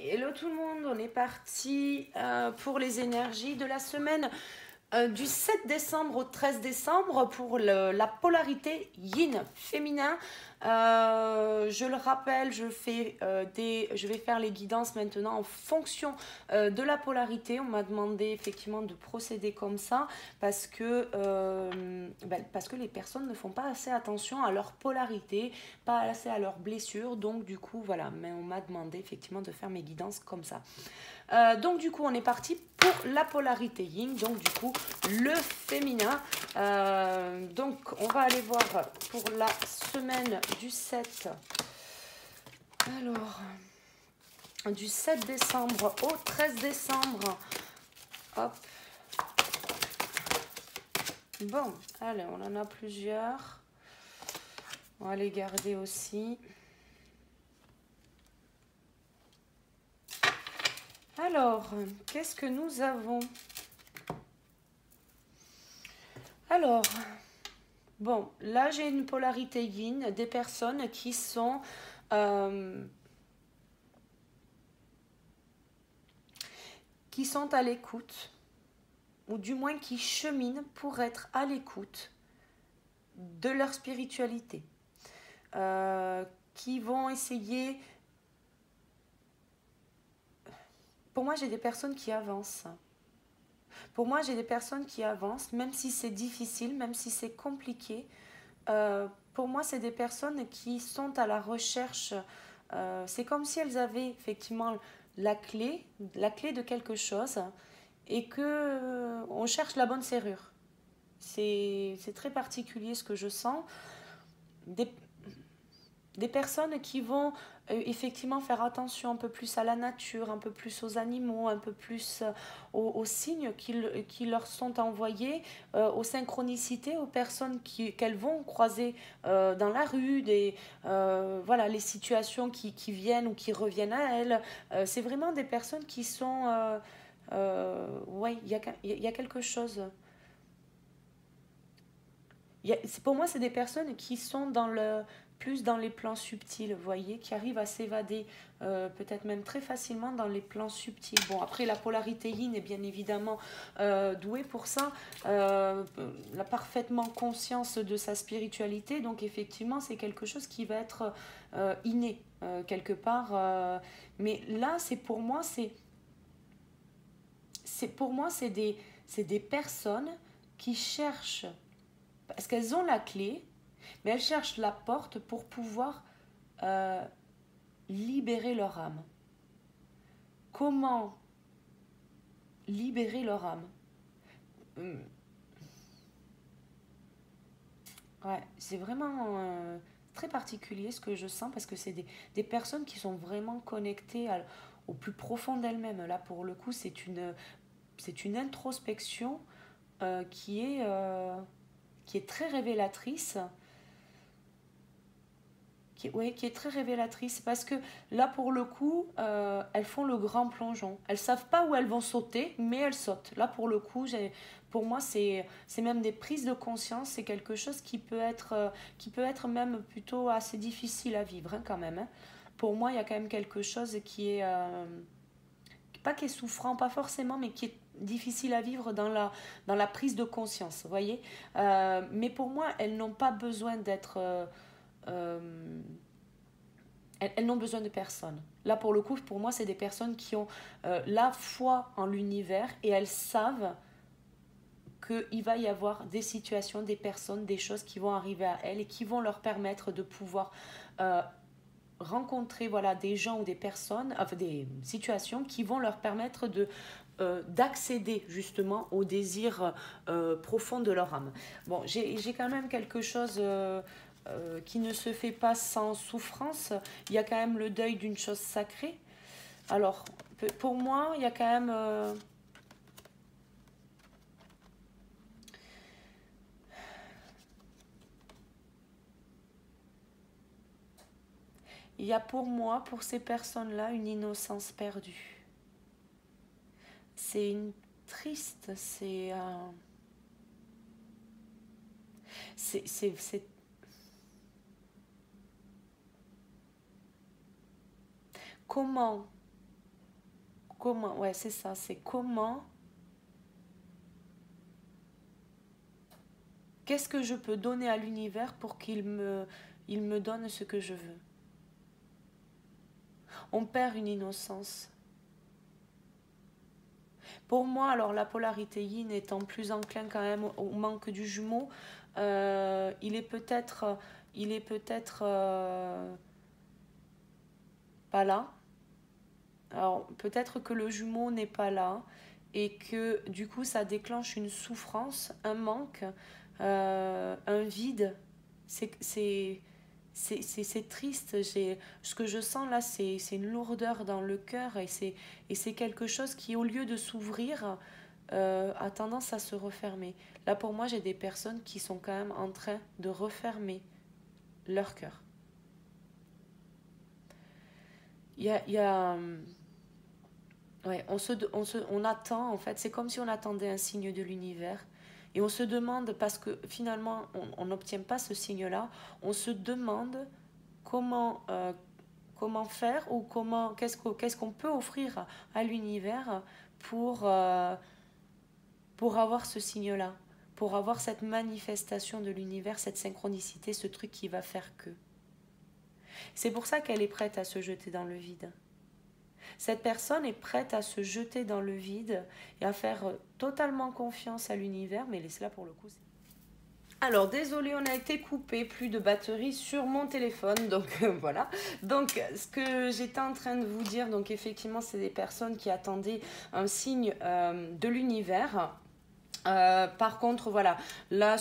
Hello tout le monde, on est parti pour les énergies de la semaine du 7 décembre au 13 décembre pour la polarité yin féminin. Je le rappelle, je vais faire les guidances maintenant en fonction de la polarité. On m'a demandé effectivement de procéder comme ça parce que les personnes ne font pas assez attention à leur polarité, pas assez à leurs blessures. Donc du coup, voilà, mais on m'a demandé effectivement de faire mes guidances comme ça. Donc du coup on est parti pour la polarité yin, donc du coup le féminin. Donc on va aller voir pour la semaine du 7. Alors, du 7 décembre au 13 décembre. Hop. Bon, allez, on en a plusieurs. On va les garder aussi. Alors, qu'est-ce que nous avons? Alors, bon, là j'ai une polarité yin, des personnes qui sont à l'écoute, ou du moins qui cheminent pour être à l'écoute de leur spiritualité, qui vont essayer. Pour moi, j'ai des personnes qui avancent. Pour moi, j'ai des personnes qui avancent, même si c'est difficile, même si c'est compliqué. Pour moi, c'est des personnes qui sont à la recherche. C'est comme si elles avaient effectivement la clé de quelque chose et que on cherche la bonne serrure. C'est très particulier ce que je sens. Des, des personnes qui vont effectivement faire attention un peu plus à la nature, un peu plus aux animaux, un peu plus aux signes qui leur sont envoyés, aux synchronicités, aux personnes qu'elles vont croiser dans la rue, voilà, les situations qui viennent ou qui reviennent à elles. C'est vraiment des personnes qui sont... ouais, il y a quelque chose. Pour moi, c'est des personnes qui sont plus dans les plans subtils, vous voyez, qui arrivent à s'évader peut-être même très facilement dans les plans subtils. Bon, après, la polarité yin est bien évidemment douée pour ça, a parfaitement conscience de sa spiritualité, donc effectivement, c'est quelque chose qui va être inné quelque part. Mais là, pour moi, c'est des personnes qui cherchent parce qu'elles ont la clé, mais elles cherchent la porte pour pouvoir euh, libérer leur âme. Comment libérer leur âme? Ouais, c'est vraiment très particulier ce que je sens parce que c'est des personnes qui sont vraiment connectées au plus profond d'elles-mêmes. Là, pour le coup, c'est une introspection qui est très révélatrice. Qui est très révélatrice parce que là pour le coup elles font le grand plongeon, elles savent pas où elles vont sauter mais elles sautent. Là pour le coup pour moi c'est même des prises de conscience, c'est quelque chose qui peut être même plutôt assez difficile à vivre hein, quand même hein. Pour moi il y a quand même quelque chose qui est pas qui est souffrant pas forcément mais qui est difficile à vivre dans la prise de conscience, vous voyez. Mais pour moi elles n'ont pas besoin d'être euh, elles n'ont besoin de personne. Là, pour le coup, pour moi, c'est des personnes qui ont la foi en l'univers et elles savent qu'il va y avoir des situations, des personnes, des choses qui vont arriver à elles et qui vont leur permettre de pouvoir euh, rencontrer voilà, des gens ou des personnes, enfin des situations qui vont leur permettre d'accéder justement au désir profond de leur âme. Bon, j'ai quand même quelque chose qui ne se fait pas sans souffrance. Il y a quand même le deuil d'une chose sacrée. Alors, pour moi, il y a quand même... il y a pour moi, pour ces personnes-là, une innocence perdue. C'est une triste, c'est comment comment, ouais, c'est ça, c'est comment, qu'est-ce que je peux donner à l'univers pour il me donne ce que je veux. On perd une innocence. Pour moi, alors la polarité yin étant plus enclin quand même au manque du jumeau, il est peut-être, il est peut-être pas là. Alors peut-être que le jumeau n'est pas là et que du coup ça déclenche une souffrance, un manque, un vide. C'est triste. Ce que je sens là, c'est une lourdeur dans le cœur et c'est quelque chose qui, au lieu de s'ouvrir, a tendance à se refermer. Là, pour moi, j'ai des personnes qui sont quand même en train de refermer leur cœur. Il y a ouais, on attend, en fait, c'est comme si on attendait un signe de l'univers. Et on se demande, parce que finalement, on n'obtient pas ce signe-là, on se demande comment, comment faire ou qu'est-ce qu'on peut offrir à l'univers pour avoir ce signe-là, pour avoir cette manifestation de l'univers, cette synchronicité, ce truc qui va faire que. C'est pour ça qu'elle est prête à se jeter dans le vide. Cette personne est prête à se jeter dans le vide et à faire totalement confiance à l'univers, mais laissez-la pour le coup. Alors, désolé, on a été coupé, plus de batterie sur mon téléphone, donc voilà. Donc, ce que j'étais en train de vous dire, donc effectivement, c'est des personnes qui attendaient un signe de l'univers. Par contre, voilà, là,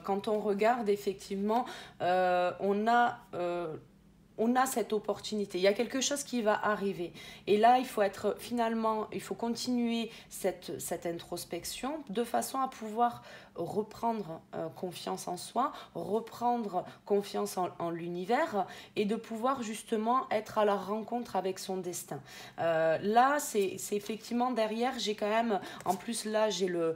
quand on regarde, effectivement, on a cette opportunité. Il y a quelque chose qui va arriver. Et là, il faut continuer cette introspection de façon à pouvoir reprendre confiance en soi, reprendre confiance en l'univers et de pouvoir justement être à la rencontre avec son destin. Là, c'est effectivement derrière, j'ai quand même, en plus là, j'ai le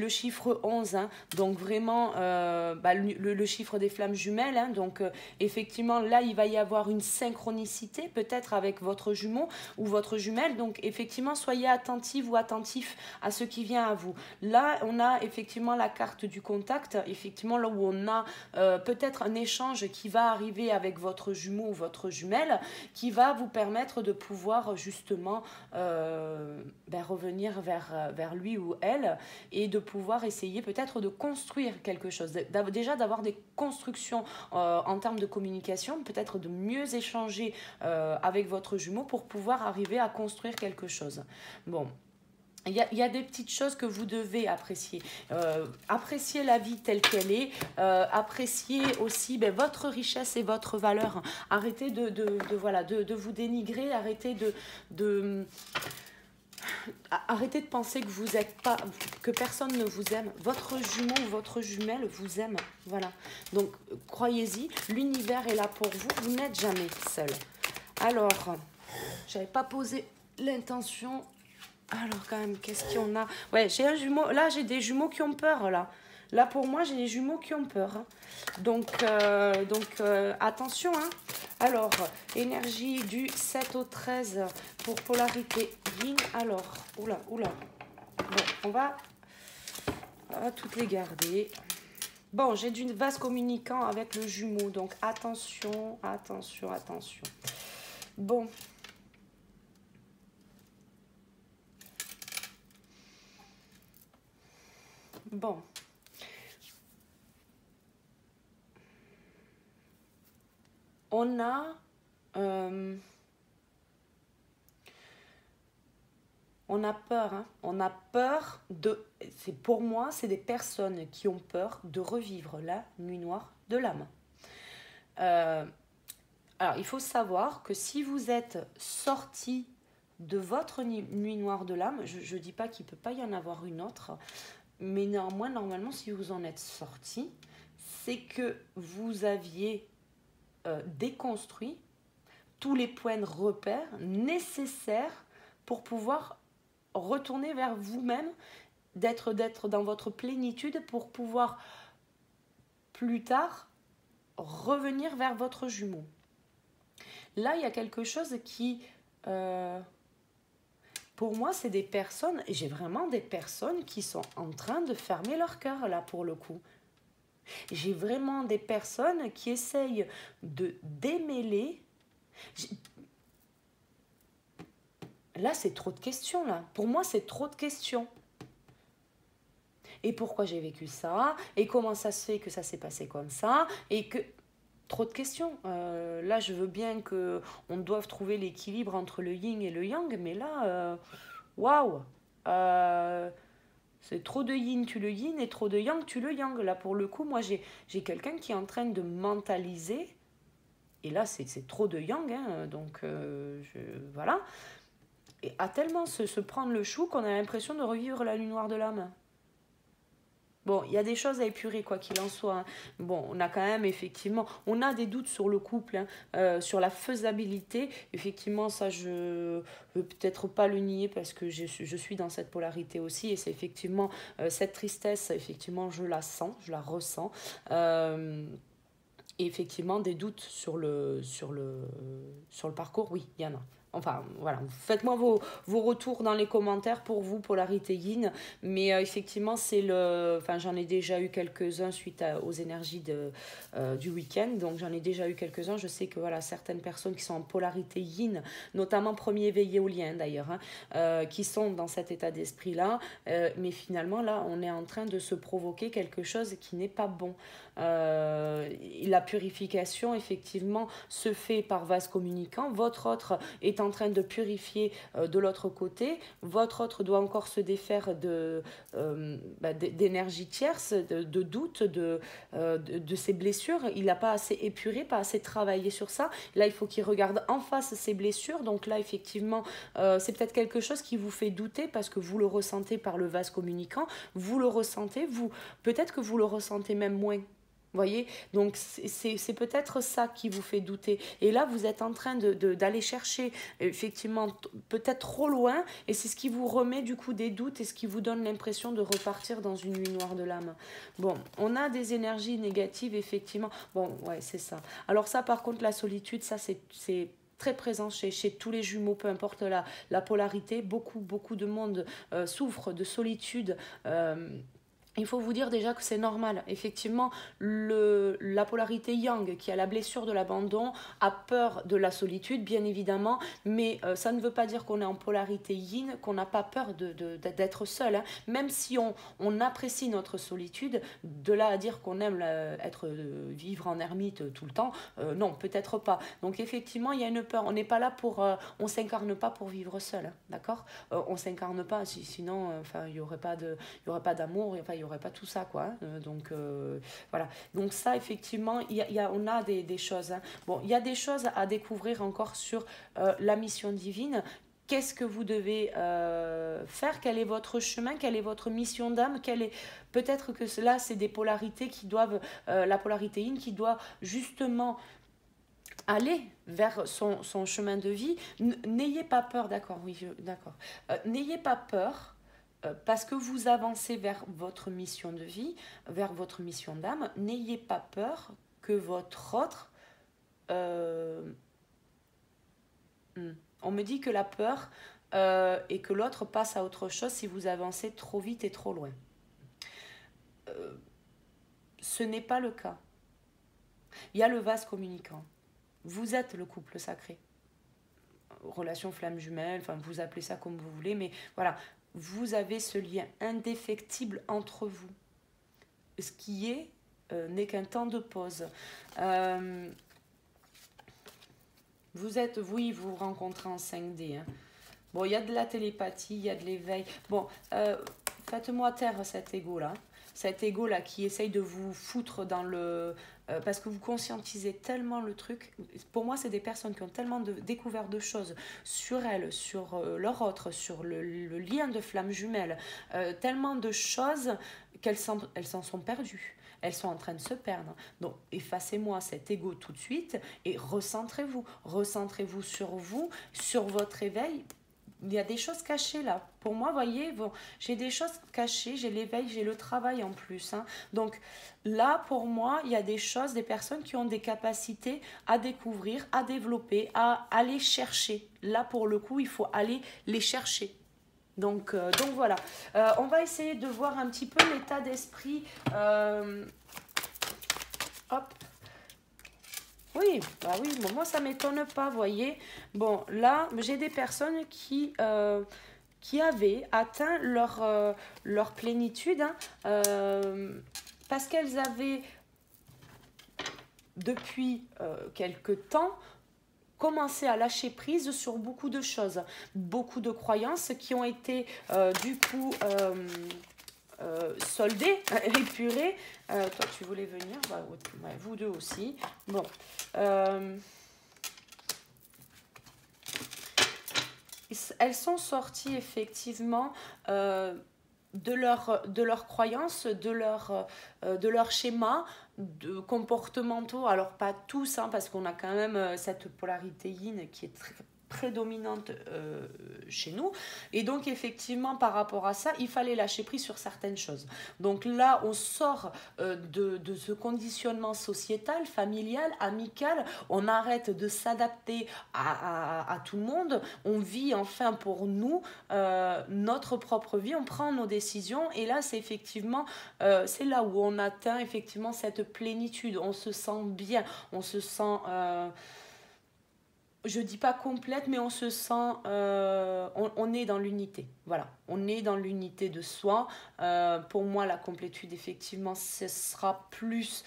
chiffre 11, hein, donc vraiment le chiffre des flammes jumelles, hein, donc effectivement là, il va y avoir une synchronicité peut-être avec votre jumeau ou votre jumelle, donc effectivement, soyez attentive ou attentif à ce qui vient à vous. Là, on a effectivement la carte du contact, effectivement là où on a peut-être un échange qui va arriver avec votre jumeau ou votre jumelle, qui va vous permettre de pouvoir justement revenir vers lui ou elle et de pouvoir essayer peut-être de construire quelque chose, déjà d'avoir des constructions en termes de communication, peut-être de mieux échanger avec votre jumeau pour pouvoir arriver à construire quelque chose. Bon, il y a des petites choses que vous devez apprécier. Apprécier la vie telle qu'elle est. Apprécier aussi votre richesse et votre valeur. Arrêtez de vous dénigrer. Arrêtez de penser que vous êtes pas, que personne ne vous aime. Votre jumeau ou votre jumelle vous aime. Voilà. Donc, croyez-y, l'univers est là pour vous. Vous n'êtes jamais seul. Alors, j'avais pas posé l'intention. Alors quand même, qu'est-ce qu'il y en a? Ouais, j'ai un jumeau. Là, j'ai des jumeaux qui ont peur, là. Là, pour moi, j'ai des jumeaux qui ont peur. Hein. Donc, attention. Hein. Alors, énergie du 7 au 13 pour polarité yin. Alors, oula. Bon, on va toutes les garder. Bon, j'ai du vase communicant avec le jumeau. Donc, attention. Bon. Bon. On a peur, hein. On a peur de... Pour moi, c'est des personnes qui ont peur de revivre la nuit noire de l'âme. Alors, il faut savoir que si vous êtes sorti de votre nuit noire de l'âme, je ne dis pas qu'il ne peut pas y en avoir une autre, mais néanmoins, normalement, si vous en êtes sorti, c'est que vous aviez déconstruit tous les points de repère nécessaires pour pouvoir retourner vers vous-même, d'être dans votre plénitude pour pouvoir plus tard revenir vers votre jumeau. Là, il y a quelque chose qui Pour moi, c'est des personnes, et j'ai vraiment des personnes qui sont en train de fermer leur cœur, là, pour le coup. J'ai vraiment des personnes qui essayent de démêler. Là, c'est trop de questions, là. Pour moi, c'est trop de questions. Et pourquoi j'ai vécu ça? Et comment ça se fait que ça s'est passé comme ça? Et que... Trop de questions. Là, je veux bien qu'on doive trouver l'équilibre entre le yin et le yang, mais là, waouh! Euh, c'est trop de yin, tu le yin, et trop de yang, tu le yang. Là, pour le coup, moi, j'ai quelqu'un qui est en train de mentaliser, et là, c'est trop de yang, hein, donc voilà. Et à tellement se prendre le chou qu'on a l'impression de revivre la nuit noire de l'âme. Bon, il y a des choses à épurer, quoi qu'il en soit, hein. Bon, on a quand même, effectivement, on a des doutes sur le couple, hein, sur la faisabilité. Effectivement, ça, je ne veux peut-être pas le nier parce que je suis dans cette polarité aussi. Et c'est effectivement, cette tristesse, effectivement, je la sens, je la ressens. Et effectivement, des doutes sur le parcours, oui, il y en a. Enfin, voilà, faites-moi vos retours dans les commentaires pour vous, polarité yin. Mais effectivement, enfin, j'en ai déjà eu quelques-uns suite aux énergies du week-end. Donc, j'en ai déjà eu quelques-uns. Je sais que voilà, certaines personnes qui sont en polarité yin, notamment premier éveillé au lien d'ailleurs, hein, qui sont dans cet état d'esprit-là. Mais finalement, là, on est en train de se provoquer quelque chose qui n'est pas bon. La purification, effectivement, se fait par vase communicant. Votre autre est en train de purifier de l'autre côté. Votre autre doit encore se défaire d'énergie tierce, de doute, de ses blessures. Il n'a pas assez épuré, pas assez travaillé sur ça. Là, il faut qu'il regarde en face ses blessures. Donc là, effectivement, c'est peut-être quelque chose qui vous fait douter parce que vous le ressentez par le vase communicant. Vous le ressentez, peut-être que vous le ressentez même moins. Voyez, donc c'est peut-être ça qui vous fait douter. Et là, vous êtes en train d'aller chercher, effectivement, peut-être trop loin, et c'est ce qui vous remet du coup des doutes et ce qui vous donne l'impression de repartir dans une nuit noire de l'âme. Bon, on a des énergies négatives, effectivement. Bon, ouais, c'est ça. Alors ça, par contre, la solitude, ça, c'est très présent chez tous les jumeaux, peu importe la polarité. Beaucoup de monde souffre de solitude. Il faut vous dire déjà que c'est normal. Effectivement, la polarité yang, qui a la blessure de l'abandon, a peur de la solitude, bien évidemment, mais ça ne veut pas dire qu'on est en polarité yin, qu'on n'a pas peur d'être seul, hein. Même si on apprécie notre solitude, de là à dire qu'on aime vivre en ermite tout le temps, non, peut-être pas. Donc effectivement, il y a une peur. On n'est pas là on s'incarne pas pour vivre seul, hein, d'accord? On s'incarne pas, sinon, il n'y aurait pas d'amour, enfin, il n'y aurait pas tout ça, quoi, hein. Donc voilà, donc ça, effectivement, on a des choses, hein. Bon, il y a des choses à découvrir encore sur la mission divine. Qu'est-ce que vous devez faire? Quel est votre chemin? Quelle est votre mission d'âme? Peut-être que là, c'est des polarités qui doivent, la polarité yin qui doit justement aller vers son chemin de vie. N'ayez pas peur, d'accord, oui, d'accord. N'ayez pas peur parce que vous avancez vers votre mission de vie, vers votre mission d'âme. N'ayez pas peur que votre autre... on me dit que la peur et que l'autre passe à autre chose si vous avancez trop vite et trop loin. Ce n'est pas le cas. Il y a le vase communicant. Vous êtes le couple sacré. Relation flamme jumelle, enfin vous appelez ça comme vous voulez, mais voilà, vous avez ce lien indéfectible entre vous. Ce qui n'est qu'un temps de pause. Vous vous rencontrez en 5D. Hein. Bon, il y a de la télépathie, il y a de l'éveil. Bon, faites-moi taire cet ego-là. Cet ego-là qui essaye de vous foutre dans le... parce que vous conscientisez tellement le truc. Pour moi, c'est des personnes qui ont tellement découvert de choses sur elles, sur leur autre, sur le lien de flamme jumelle. Tellement de choses qu'elles s'en sont perdues. Elles sont en train de se perdre. Donc, effacez-moi cet ego tout de suite et recentrez-vous. Recentrez-vous sur vous, sur votre éveil. Il y a des choses cachées là. Pour moi, voyez, bon, j'ai des choses cachées, j'ai l'éveil, j'ai le travail en plus, hein. Donc là, pour moi, il y a des choses, des personnes qui ont des capacités à découvrir, à développer, à aller chercher. Là, pour le coup, il faut aller les chercher. Donc voilà. On va essayer de voir un petit peu l'état d'esprit. Hop. Oui, bah oui, bon, moi ça m'étonne pas, vous voyez. Bon, là, j'ai des personnes qui avaient atteint leur plénitude, hein, parce qu'elles avaient, depuis quelque temps, commencé à lâcher prise sur beaucoup de choses, beaucoup de croyances qui ont été du coup soldées, épurées. Toi, tu voulais venir, bah, ouais, vous deux aussi. Bon. Elles sont sorties effectivement de leur croyances, de leur schéma de comportementaux. Alors pas tous, hein, parce qu'on a quand même cette polarité yin qui est très prédominante chez nous, et donc effectivement par rapport à ça il fallait lâcher prise sur certaines choses. Donc là on sort de ce conditionnement sociétal, familial, amical, on arrête de s'adapter à tout le monde, on vit enfin pour nous notre propre vie, on prend nos décisions, et là c'est effectivement c'est là où on atteint effectivement cette plénitude, on se sent bien, on se sent je dis pas complète, mais on se sent, on est dans l'unité. Voilà, on est dans l'unité de soi. Pour moi, la complétude, effectivement, ce sera plus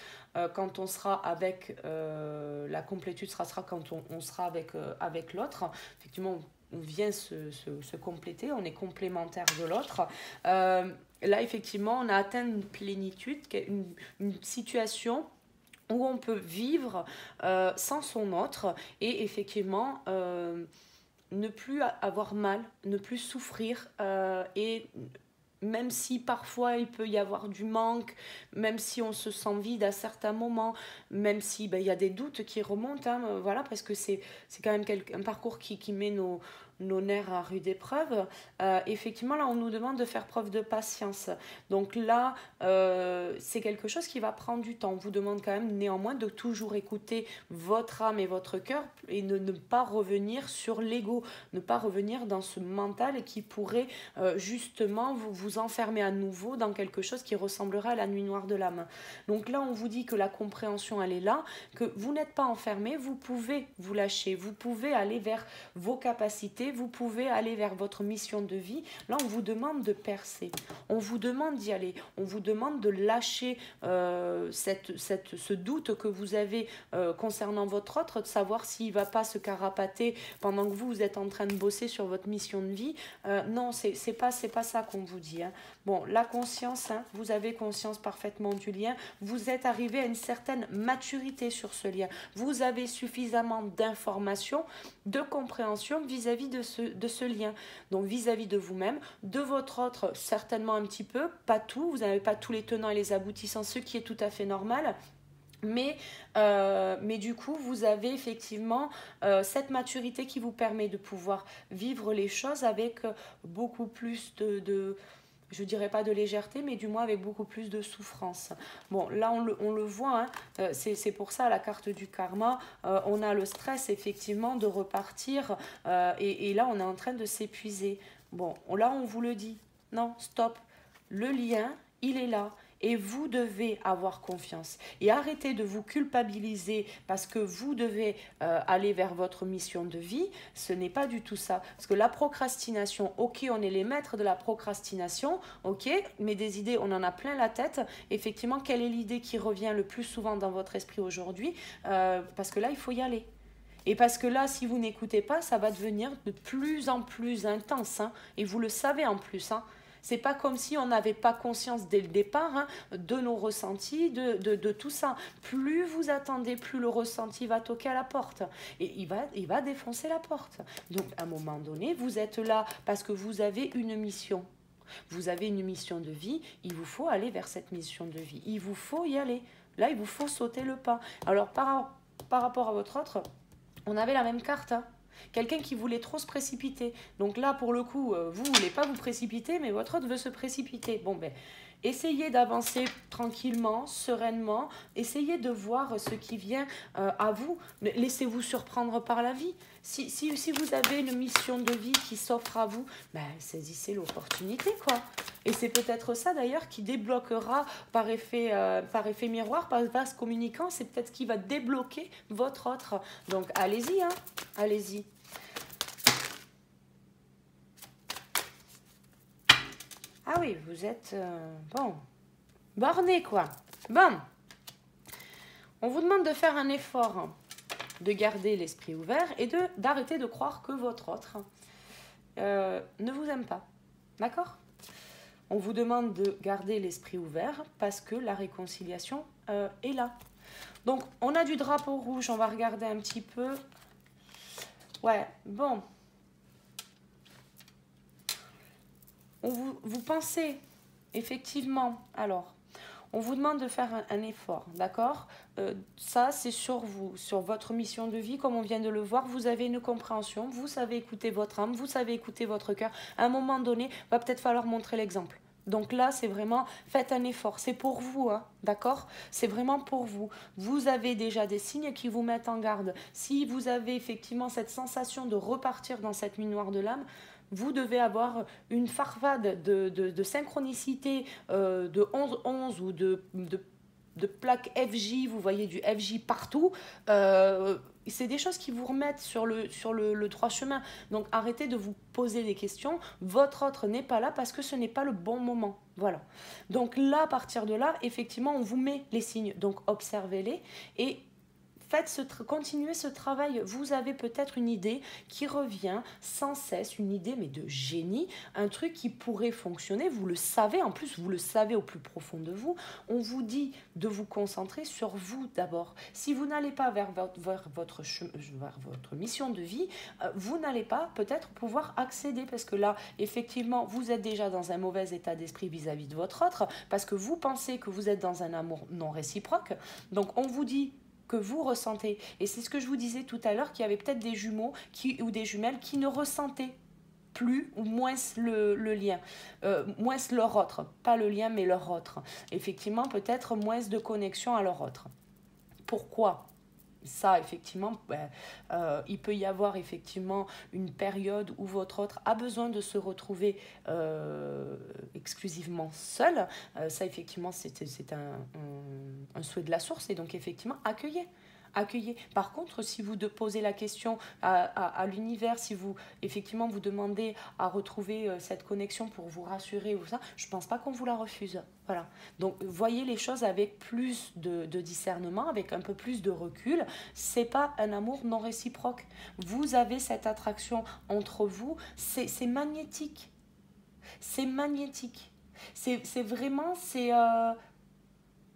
quand on sera avec, la complétude sera quand on sera avec l'autre. Effectivement, on vient se compléter, on est complémentaire de l'autre. Là, effectivement, on a atteint une plénitude, une situation où on peut vivre sans son autre, et effectivement ne plus avoir mal, ne plus souffrir, et même si parfois il peut y avoir du manque, même si on se sent vide à certains moments, même si il y a des doutes qui remontent, hein, voilà, parce que c'est quand même un parcours qui met nos nerfs à rude épreuve. Effectivement, là, on nous demande de faire preuve de patience. Donc là, c'est quelque chose qui va prendre du temps. On vous demande quand même néanmoins de toujours écouter votre âme et votre cœur, et ne pas revenir sur l'ego, ne pas revenir dans ce mental qui pourrait justement vous enfermer à nouveau dans quelque chose qui ressemblerait à la nuit noire de l'âme. Donc là, on vous dit que la compréhension, elle est là, que vous n'êtes pas enfermé, vous pouvez vous lâcher, vous pouvez aller vers vos capacités, vous pouvez aller vers votre mission de vie. Là, on vous demande de percer, on vous demande d'y aller, on vous demande de lâcher ce doute que vous avez concernant votre autre, de savoir s'il ne va pas se carapater pendant que vous êtes en train de bosser sur votre mission de vie. Non, c'est pas ça qu'on vous dit, hein. Bon, la conscience, hein, vous avez conscience parfaitement du lien, vous êtes arrivé à une certaine maturité sur ce lien, vous avez suffisamment d'informations, de compréhension vis-à-vis de ce lien, donc vis-à-vis de vous-même, de votre autre certainement un petit peu, pas tout, vous n'avez pas tous les tenants et les aboutissants, ce qui est tout à fait normal. Mais du coup, vous avez effectivement cette maturité qui vous permet de pouvoir vivre les choses avec beaucoup plus je dirais pas de légèreté, mais du moins avec beaucoup plus de souffrance. Bon, là, on le voit, hein, c'est pour ça, la carte du karma, on a le stress, effectivement, de repartir, et là, on est en train de s'épuiser. Bon, là, on vous le dit. Non, stop. Le lien, il est là. Et vous devez avoir confiance. Et arrêtez de vous culpabiliser parce que vous devez aller vers votre mission de vie. Ce n'est pas du tout ça. Parce que la procrastination, ok, on est les maîtres de la procrastination, ok, mais des idées, on en a plein la tête. Effectivement, quelle est l'idée qui revient le plus souvent dans votre esprit aujourd'hui? Parce que là, il faut y aller. Et parce que là, si vous n'écoutez pas, ça va devenir de plus en plus intense, hein, et vous le savez en plus, hein. C'est pas comme si on n'avait pas conscience dès le départ, hein, de nos ressentis, de tout ça. Plus vous attendez, plus le ressenti va toquer à la porte. Et il va défoncer la porte. Donc, à un moment donné, vous êtes là parce que vous avez une mission. Vous avez une mission de vie, il vous faut aller vers cette mission de vie. Il vous faut y aller. Là, il vous faut sauter le pas. Alors, par rapport à votre autre, on avait la même carte, hein. Quelqu'un qui voulait trop se précipiter. Donc là, pour le coup, vous ne voulez pas vous précipiter, mais votre autre veut se précipiter. Bon, ben, Essayez d'avancer tranquillement, sereinement. Essayez de voir ce qui vient à vous. Laissez-vous surprendre par la vie. Si vous avez une mission de vie qui s'offre à vous, ben, saisissez l'opportunité, quoi. Et c'est peut-être ça d'ailleurs qui débloquera par effet miroir, par vase communicant, c'est peut-être ce qui va débloquer votre autre. Donc allez-y, hein, allez-y. Ah oui, vous êtes, bon, borné, quoi. Bon, on vous demande de faire un effort, de garder l'esprit ouvert et d'arrêter de croire que votre autre ne vous aime pas. D'accord? On vous demande de garder l'esprit ouvert parce que la réconciliation est là. Donc, on a du drapeau rouge, on va regarder un petit peu. Ouais, bon. Vous pensez, effectivement, alors, on vous demande de faire un effort, d'accord? Ça, c'est sur vous, sur votre mission de vie, comme on vient de le voir. Vous avez une compréhension, vous savez écouter votre âme, vous savez écouter votre cœur. À un moment donné, va peut-être falloir montrer l'exemple. Donc là, c'est vraiment, faites un effort. C'est pour vous, hein, d'accord? C'est vraiment pour vous. Vous avez déjà des signes qui vous mettent en garde. Si vous avez effectivement cette sensation de repartir dans cette nuit noire de l'âme, vous devez avoir une farfade de synchronicité de 11-11 ou de plaques FJ, vous voyez du FJ partout. C'est des choses qui vous remettent sur le droit chemin. Donc arrêtez de vous poser des questions. Votre autre n'est pas là parce que ce n'est pas le bon moment. Voilà. Donc là, à partir de là, effectivement, on vous met les signes. Donc observez-les et continuez ce travail. Vous avez peut-être une idée qui revient sans cesse, une idée mais de génie, un truc qui pourrait fonctionner, vous le savez, en plus vous le savez au plus profond de vous. On vous dit de vous concentrer sur vous d'abord. Si vous n'allez pas vers votre mission de vie, vous n'allez pas peut-être pouvoir accéder parce que là, effectivement, vous êtes déjà dans un mauvais état d'esprit vis-à-vis de votre autre parce que vous pensez que vous êtes dans un amour non réciproque. Donc on vous dit que vous ressentez. Et c'est ce que je vous disais tout à l'heure, qu'il y avait peut-être des jumeaux ou des jumelles qui ne ressentaient plus ou moins le lien, moins leur autre, pas le lien mais leur autre. Effectivement, peut-être moins de connexion à leur autre. Pourquoi ? Ça, effectivement, il peut y avoir effectivement une période où votre autre a besoin de se retrouver exclusivement seul. Ça, effectivement, c'est un souhait de la source. Et donc, effectivement, accueillez. Par contre, si vous posez la question à l'univers, si vous effectivement vous demandez à retrouver cette connexion pour vous rassurer ou ça, je ne pense pas qu'on vous la refuse. Voilà. Donc voyez les choses avec plus de discernement, avec un peu plus de recul. C'est pas un amour non réciproque. Vous avez cette attraction entre vous, c'est magnétique. C'est magnétique. C'est vraiment,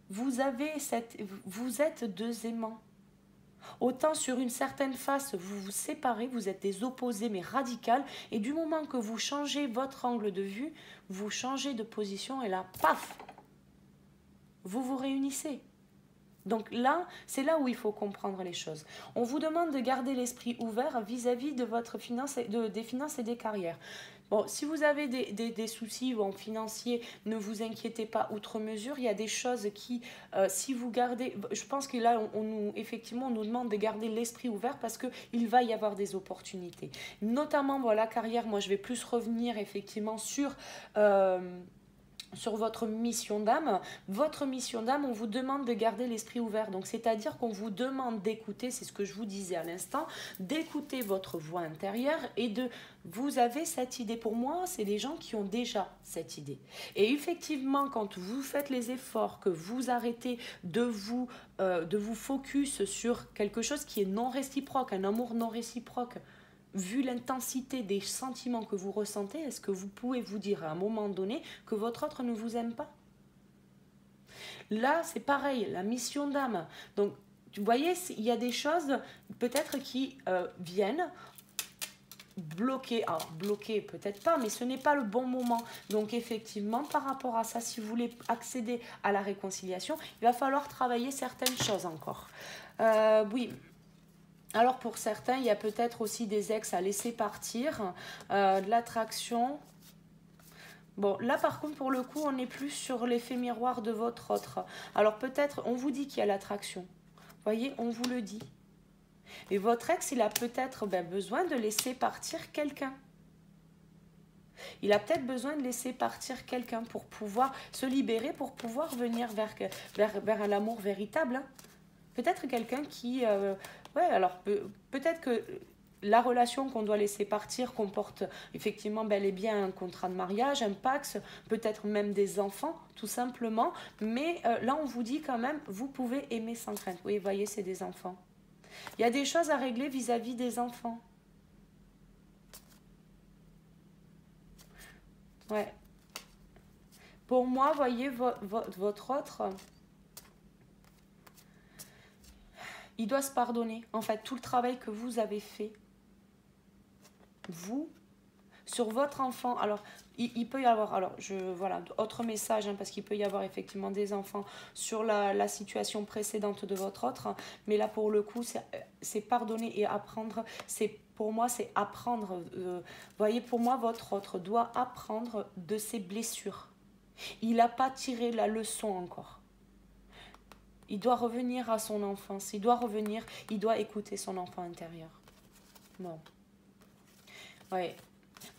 vous êtes deux aimants. Autant sur une certaine face, vous vous séparez, vous êtes des opposés mais radicales, et du moment que vous changez votre angle de vue, vous changez de position et là, paf, vous vous réunissez. Donc là, c'est là où il faut comprendre les choses. On vous demande de garder l'esprit ouvert vis-à-vis de votre des finances et des carrières. Bon, si vous avez des soucis financiers, ne vous inquiétez pas outre mesure. Il y a des choses qui, si vous gardez... Je pense que là, effectivement, on nous demande de garder l'esprit ouvert parce qu'il va y avoir des opportunités. Notamment, la carrière, moi, je vais plus revenir effectivement sur votre mission d'âme. Votre mission d'âme, on vous demande de garder l'esprit ouvert. Donc, c'est-à-dire qu'on vous demande d'écouter, c'est ce que je vous disais à l'instant, d'écouter votre voix intérieure et vous avez cette idée. Pour moi, c'est des gens qui ont déjà cette idée. Et effectivement, quand vous faites les efforts, que vous arrêtez de vous focus sur quelque chose qui est non réciproque, un amour non réciproque, vu l'intensité des sentiments que vous ressentez, est-ce que vous pouvez vous dire à un moment donné que votre autre ne vous aime pas? Là, c'est pareil, la mission d'âme. Donc, vous voyez, il y a des choses peut-être qui viennent bloquer. Alors, bloquer, peut-être pas, mais ce n'est pas le bon moment. Donc, effectivement, par rapport à ça, si vous voulez accéder à la réconciliation, il va falloir travailler certaines choses encore. Oui. Alors pour certains, il y a peut-être aussi des ex à laisser partir, de l'attraction. Bon, là par contre, pour le coup, on est plus sur l'effet miroir de votre autre. Alors peut-être, on vous dit qu'il y a l'attraction. Voyez, on vous le dit. Et votre ex, il a peut-être besoin de laisser partir quelqu'un. Il a peut-être besoin de laisser partir quelqu'un pour pouvoir se libérer, pour pouvoir venir vers l'amour véritable. Hein. Peut-être quelqu'un qui... ouais, alors peut-être que la relation qu'on doit laisser partir comporte effectivement bel et bien un contrat de mariage, un Pacs, peut-être même des enfants, tout simplement. Mais là, on vous dit quand même, vous pouvez aimer sans crainte. Oui, vous voyez, c'est des enfants. Il y a des choses à régler vis-à-vis des enfants. Ouais. Pour moi, voyez, votre autre, il doit se pardonner. En fait, tout le travail que vous avez fait, vous, sur votre enfant. Alors, il peut y avoir, alors, voilà, autre message, hein, parce qu'il peut y avoir effectivement des enfants sur la situation précédente de votre autre. Hein, mais là, pour le coup, c'est pardonner et apprendre. Pour moi, c'est apprendre. Voyez, pour moi, votre autre doit apprendre de ses blessures. Il n'a pas tiré la leçon encore. Il doit revenir à son enfance. Il doit écouter son enfant intérieur. Bon. Ouais.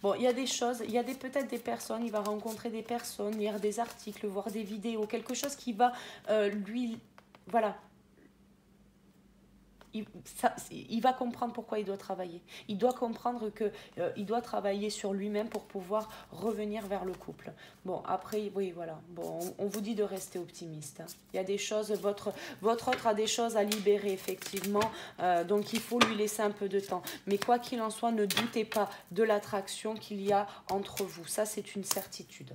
Bon, il y a des choses, il y a peut-être des personnes, il va rencontrer des personnes, lire des articles, voir des vidéos, quelque chose qui va lui, voilà, il va comprendre pourquoi il doit travailler. Il doit comprendre que il doit travailler sur lui-même pour pouvoir revenir vers le couple. Bon, après, oui, voilà. Bon, on vous dit de rester optimiste. Hein. Il y a des choses, votre autre a des choses à libérer, effectivement. Donc, il faut lui laisser un peu de temps. Mais quoi qu'il en soit, ne doutez pas de l'attraction qu'il y a entre vous. Ça, c'est une certitude.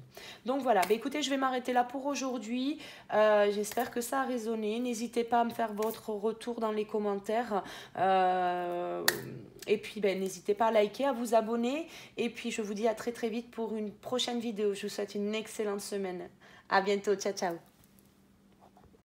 Donc, voilà. Bah, écoutez, je vais m'arrêter là pour aujourd'hui. J'espère que ça a résonné. N'hésitez pas à me faire votre retour dans les commentaires. Et puis n'hésitez pas à liker, à vous abonner, et puis je vous dis à très très vite pour une prochaine vidéo. Je vous souhaite une excellente semaine. À bientôt, ciao ciao.